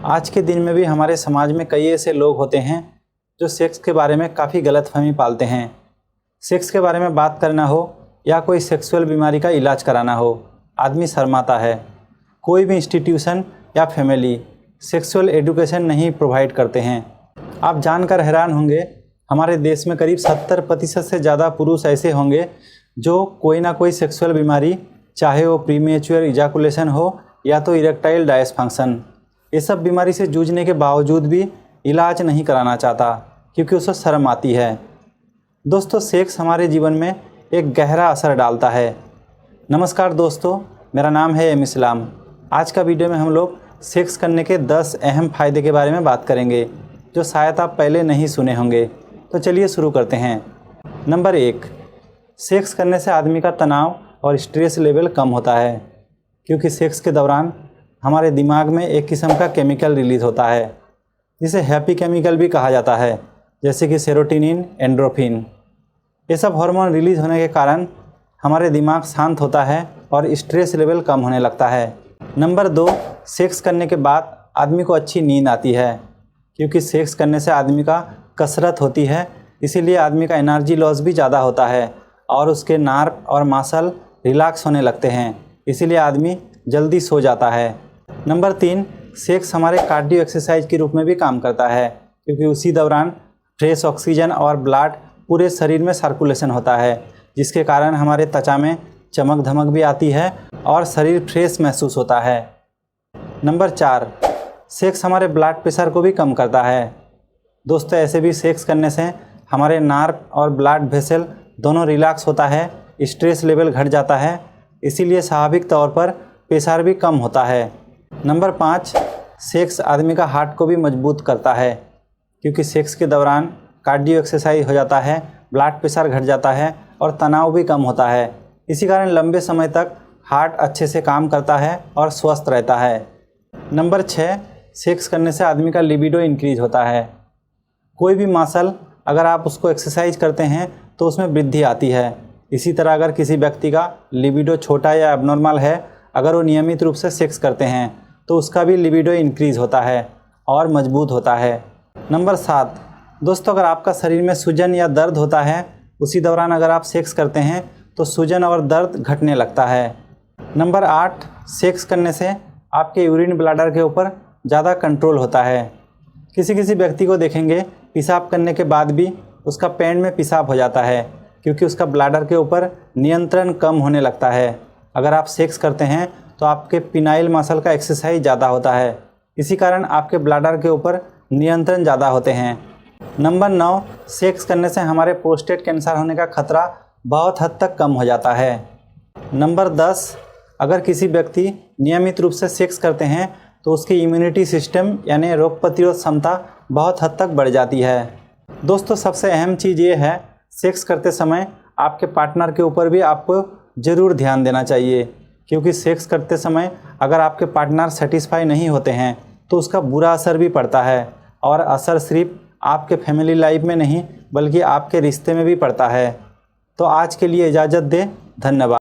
आज के दिन में भी हमारे समाज में कई ऐसे लोग होते हैं जो सेक्स के बारे में काफ़ी गलतफहमी पालते हैं। सेक्स के बारे में बात करना हो या कोई सेक्सुअल बीमारी का इलाज कराना हो, आदमी शर्माता है। कोई भी इंस्टीट्यूशन या फैमिली सेक्सुअल एजुकेशन नहीं प्रोवाइड करते हैं। आप जानकर हैरान होंगे, हमारे देश में करीब 70% से ज़्यादा पुरुष ऐसे होंगे जो कोई ना कोई सेक्सुअल बीमारी, चाहे वो प्रीमेच्योर इजैकुलेशन हो या तो इरेक्टाइल डायसफंक्शन, ये सब बीमारी से जूझने के बावजूद भी इलाज नहीं कराना चाहता क्योंकि उसे शर्म आती है। दोस्तों, सेक्स हमारे जीवन में एक गहरा असर डालता है। नमस्कार दोस्तों, मेरा नाम है एम इस्लाम। आज का वीडियो में हम लोग सेक्स करने के 10 अहम फ़ायदे के बारे में बात करेंगे जो शायद आप पहले नहीं सुने होंगे। तो चलिए शुरू करते हैं। नंबर 1, सेक्स करने से आदमी का तनाव और स्ट्रेस लेवल कम होता है क्योंकि सेक्स के दौरान हमारे दिमाग में एक किस्म का केमिकल रिलीज़ होता है जिसे हैप्पी केमिकल भी कहा जाता है, जैसे कि सेरोटोनिन, एंडोर्फिन। ये सब हार्मोन रिलीज़ होने के कारण हमारे दिमाग शांत होता है और स्ट्रेस लेवल कम होने लगता है। नंबर 2, सेक्स करने के बाद आदमी को अच्छी नींद आती है क्योंकि सेक्स करने से आदमी का कसरत होती है, इसीलिए आदमी का एनर्जी लॉस भी ज़्यादा होता है और उसके नर्व और मसल रिलैक्स होने लगते हैं, इसीलिए आदमी जल्दी सो जाता है। नंबर 3, सेक्स हमारे कार्डियो एक्सरसाइज के रूप में भी काम करता है क्योंकि उसी दौरान फ्रेश ऑक्सीजन और ब्लड पूरे शरीर में सर्कुलेशन होता है, जिसके कारण हमारे त्वचा में चमक धमक भी आती है और शरीर फ्रेश महसूस होता है। नंबर 4, सेक्स हमारे ब्लड प्रेशर को भी कम करता है। दोस्तों, ऐसे भी सेक्स करने से हमारे नर्व और ब्लड वेसल दोनों रिलैक्स होता है, स्ट्रेस लेवल घट जाता है, इसीलिए स्वाभाविक तौर पर प्रेशर भी कम होता है। नंबर 5, सेक्स आदमी का हार्ट को भी मजबूत करता है क्योंकि सेक्स के दौरान कार्डियो एक्सरसाइज हो जाता है, ब्लड प्रेशर घट जाता है और तनाव भी कम होता है। इसी कारण लंबे समय तक हार्ट अच्छे से काम करता है और स्वस्थ रहता है। नंबर 6, सेक्स करने से आदमी का लिबिडो इंक्रीज होता है। कोई भी मसल अगर आप उसको एक्सरसाइज करते हैं तो उसमें वृद्धि आती है। इसी तरह अगर किसी व्यक्ति का लिबिडो छोटा या एबनॉर्मल है, अगर वो नियमित रूप से सेक्स करते हैं तो उसका भी लिबिडो इंक्रीज़ होता है और मजबूत होता है। नंबर 7, दोस्तों, अगर आपका शरीर में सूजन या दर्द होता है, उसी दौरान अगर आप सेक्स करते हैं तो सूजन और दर्द घटने लगता है। नंबर 8, सेक्स करने से आपके यूरिन ब्लैडर के ऊपर ज़्यादा कंट्रोल होता है। किसी किसी व्यक्ति को देखेंगे पेशाब करने के बाद भी उसका पेट में पेशाब हो जाता है क्योंकि उसका ब्लैडर के ऊपर नियंत्रण कम होने लगता है। अगर आप सेक्स करते हैं तो आपके पिनाइल मसल का एक्सरसाइज ज़्यादा होता है, इसी कारण आपके ब्लैडर के ऊपर नियंत्रण ज़्यादा होते हैं। नंबर 9, सेक्स करने से हमारे प्रोस्टेट कैंसर होने का खतरा बहुत हद तक कम हो जाता है। नंबर 10, अगर किसी व्यक्ति नियमित रूप से सेक्स करते हैं तो उसकी इम्यूनिटी सिस्टम यानी रोग प्रतिरोध क्षमता बहुत हद तक बढ़ जाती है। दोस्तों, सबसे अहम चीज़ ये है, सेक्स करते समय आपके पार्टनर के ऊपर भी आपको ज़रूर ध्यान देना चाहिए क्योंकि सेक्स करते समय अगर आपके पार्टनर सेटिस्फाई नहीं होते हैं तो उसका बुरा असर भी पड़ता है और असर सिर्फ आपके फैमिली लाइफ में नहीं बल्कि आपके रिश्ते में भी पड़ता है। तो आज के लिए इजाज़त दें। धन्यवाद।